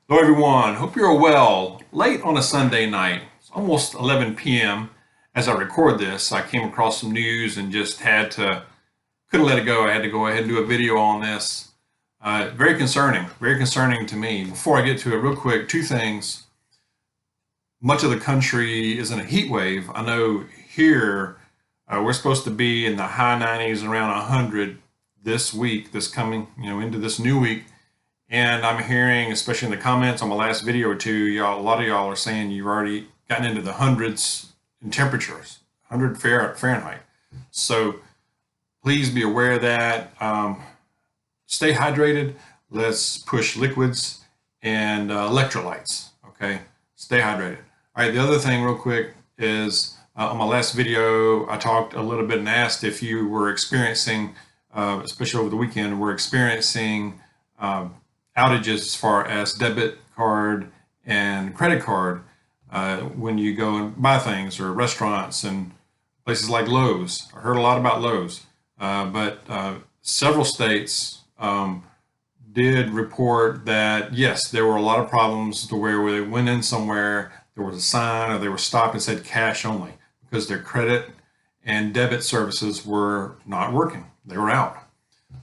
Hello everyone, hope you're well. Late on a Sunday night, it's almost 11 p.m. As I record this, I came across some news and just couldn't let it go. I had to go ahead and do a video on this. Very concerning to me. Before I get to it, real quick, two things. Much of the country is in a heat wave. I know here we're supposed to be in the high 90s, around 100 this week, into this new week. And I'm hearing, especially in the comments on my last video or two, a lot of y'all are saying you've already gotten into the hundreds in temperatures, 100 Fahrenheit. So please be aware of that. Stay hydrated. Let's push liquids and electrolytes. Okay, stay hydrated. All right, the other thing real quick is on my last video, I talked a little bit and asked if you were experiencing, especially over the weekend, were experiencing outages as far as debit card and credit card when you go and buy things, or restaurants and places like Lowe's. I heard a lot about Lowe's, but several states did report that yes, there were a lot of problems to where they went in somewhere, there was a sign or they were stopped and said cash only because their credit and debit services were not working. They were out.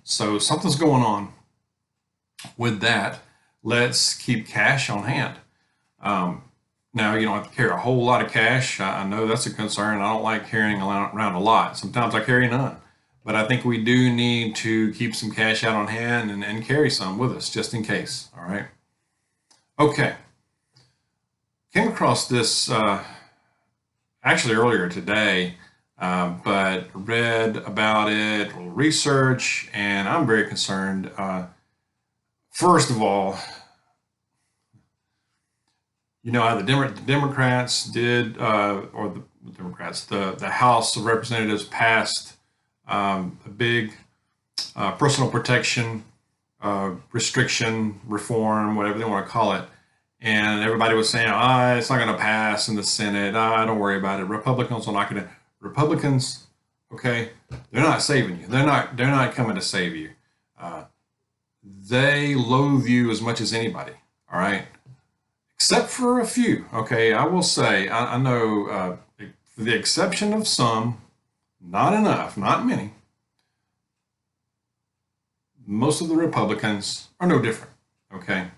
So something's going on with that. Let's keep cash on hand. Now, you don't have to carry a whole lot of cash. I know that's a concern. I don't like carrying around a lot. Sometimes I carry none. But I think we do need to keep some cash out on hand and carry some with us just in case. All right. Okay. Came across this actually earlier today, but read about it, a little research, and I'm very concerned. First of all, you know how the Democrats did, or the Democrats, the House of Representatives passed a big personal protection restriction reform, whatever they want to call it. And everybody was saying, it's not going to pass in the Senate. Don't worry about it. Republicans are not going to. Republicans, okay, they're not saving you. They're not coming to save you. They loathe you as much as anybody, all right? Except for a few, okay? I will say, I know, for the exception of some, not enough, not many, most of the Republicans are no different, okay?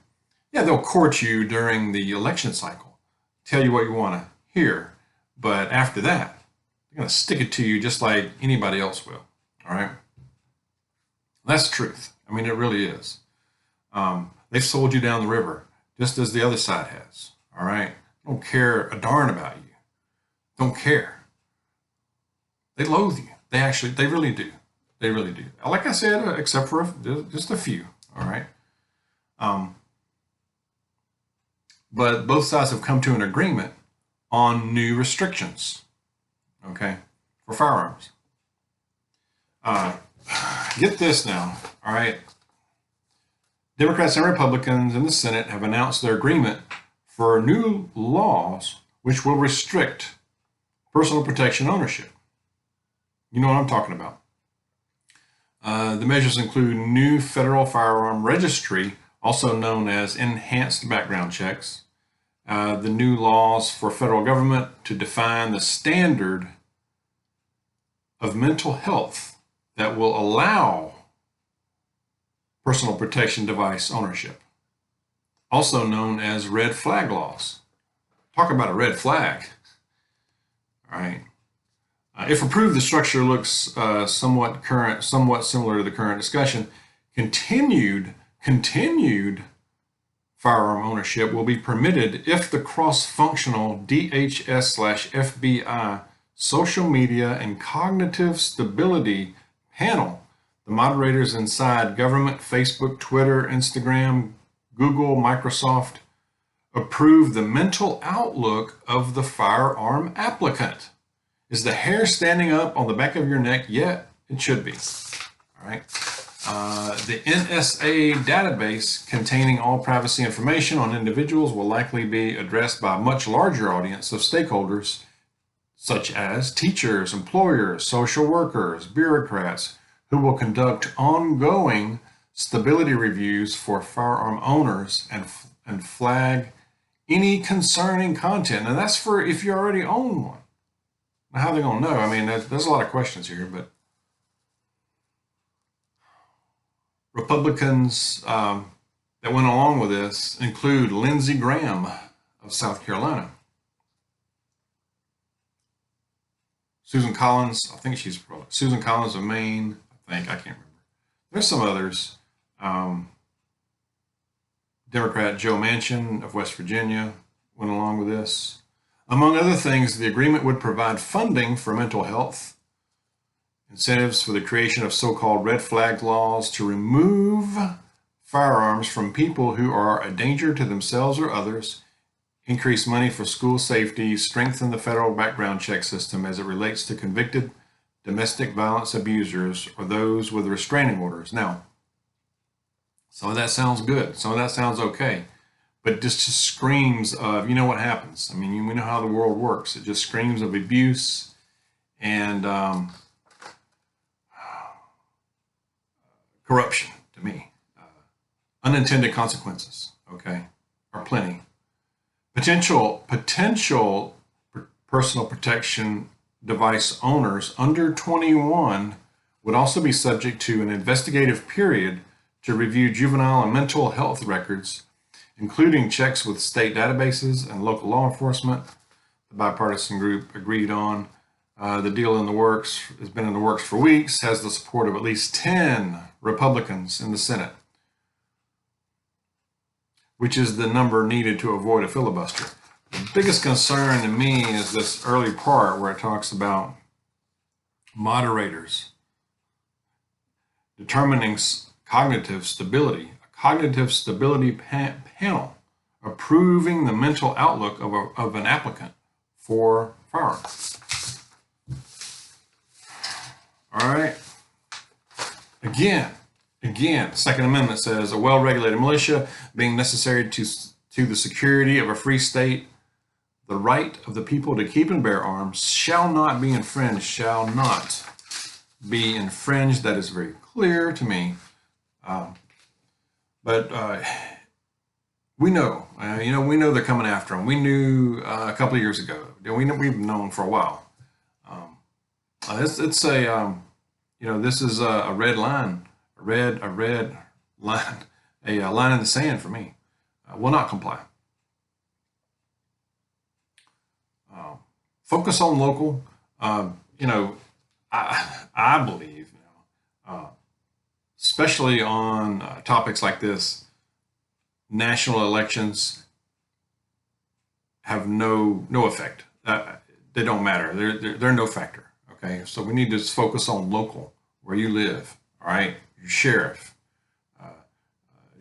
Yeah, they'll court you during the election cycle, tell you what you want to hear, but after that, they're going to stick it to you just like anybody else will, all right? That's the truth. I mean, it really is. They've sold you down the river, just as the other side has. All right? Don't care a darn about you. Don't care. They loathe you. They really do. They really do. Like I said, except for just a few. All right? But both sides have come to an agreement on new restrictions, okay, for firearms. Get this now, all right? Democrats and Republicans in the Senate have announced their agreement for new laws which will restrict personal protection ownership. You know what I'm talking about. The measures include new federal firearm registry, also known as enhanced background checks, the new laws for federal government to define the standard of mental health that will allow personal protection device ownership, also known as red flag laws. Talk about a red flag. All right. If approved, the structure looks somewhat similar to the current discussion. Continued firearm ownership will be permitted if the cross-functional DHS/FBI social media and cognitive stability panel, the moderators inside government, Facebook, Twitter, Instagram, Google, Microsoft, approve the mental outlook of the firearm applicant. Is the hair standing up on the back of your neck yet? It should be. All right. The NSA database containing all privacy information on individuals will likely be addressed by a much larger audience of stakeholders, such as teachers, employers, social workers, bureaucrats, who will conduct ongoing stability reviews for firearm owners and and flag any concerning content. And that's for if you already own one. Now, how are they going to know? I mean, there's a lot of questions here, but Republicans that went along with this include Lindsey Graham of South Carolina, Susan Collins, I think she's Susan Collins of Maine, I can't remember. There's some others. Democrat Joe Manchin of West Virginia went along with this. Among other things, the agreement would provide funding for mental health, incentives for the creation of so-called red flag laws to remove firearms from people who are a danger to themselves or others, increase money for school safety, strengthen the federal background check system as it relates to convicted domestic violence abusers or those with restraining orders. Now, some of that sounds good. Some of that sounds okay. But this just screams of, you know what happens. I mean, we know how the world works. It just screams of abuse and corruption to me. Unintended consequences, okay, are plenty. Potential personal protection device owners under 21 would also be subject to an investigative period to review juvenile and mental health records, including checks with state databases and local law enforcement. The bipartisan group agreed on the deal in the works, has been in the works for weeks, has the support of at least 10 Republicans in the Senate, which is the number needed to avoid a filibuster. The biggest concern to me is this early part where it talks about moderators determining cognitive stability, a cognitive stability panel approving the mental outlook of an applicant for firearms. All right. Again, Second Amendment says a well-regulated militia being necessary to the security of a free state, the right of the people to keep and bear arms shall not be infringed, That is very clear to me. But we know, we know they're coming after them. We knew a couple of years ago. We've known for a while. This is a red line, a red line, a line in the sand for me. Will not comply. Focus on local. I believe, especially on topics like this, national elections have no effect. They don't matter. They're no factor. Okay, so we need to just focus on local, where you live. All right, your sheriff,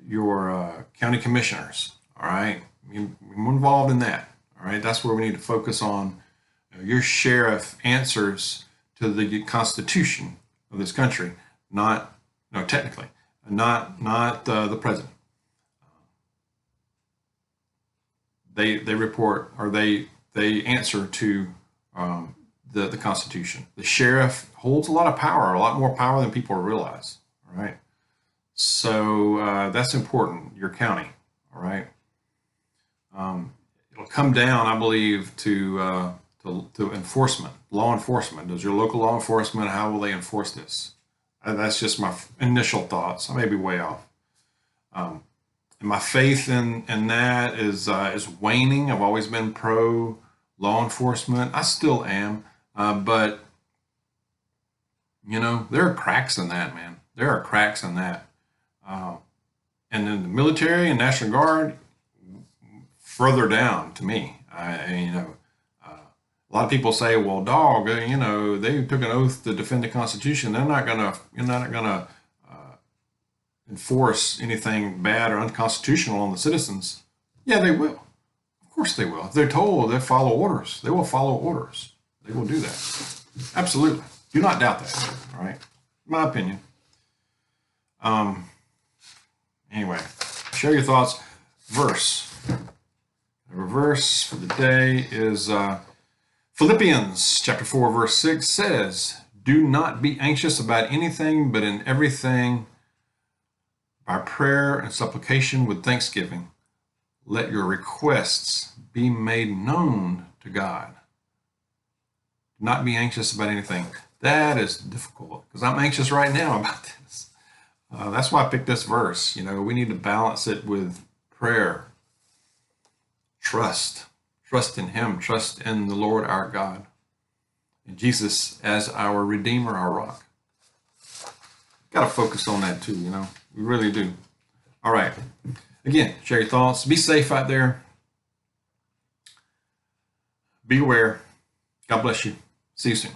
your county commissioners. All right, we're involved in that. All right, that's where we need to focus on. Your sheriff answers to the Constitution of this country, technically, not the president. They report, or they answer to the Constitution. The sheriff holds a lot of power, a lot more power than people realize. All right, so that's important. Your county. All right. It'll come down, I believe, to enforcement, law enforcement. Does your local law enforcement, how will they enforce this? That's just my initial thoughts. I may be way off. And my faith in that is waning. I've always been pro law enforcement. I still am. But, there are cracks in that, man. There are cracks in that. And then the military and National Guard, further down to me. A lot of people say, well, dog, they took an oath to defend the Constitution. You're not gonna enforce anything bad or unconstitutional on the citizens. Yeah, they will. Of course they will. If they're told, they'll follow orders. They will follow orders. They will do that. Absolutely. Do not doubt that. All right. My opinion. Anyway, share your thoughts. Verse. The verse for the day is Philippians chapter 4, verse 6 says, "Do not be anxious about anything, but in everything, by prayer and supplication with thanksgiving, let your requests be made known to God. Not be anxious about anything. That is difficult because I'm anxious right now about this. That's why I picked this verse. You know, we need to balance it with prayer, trust in Him, trust in the Lord our God, and Jesus as our Redeemer, our rock. Got to focus on that too, you know, we really do. All right. Again, share your thoughts. Be safe out there. Be aware. God bless you. See you soon.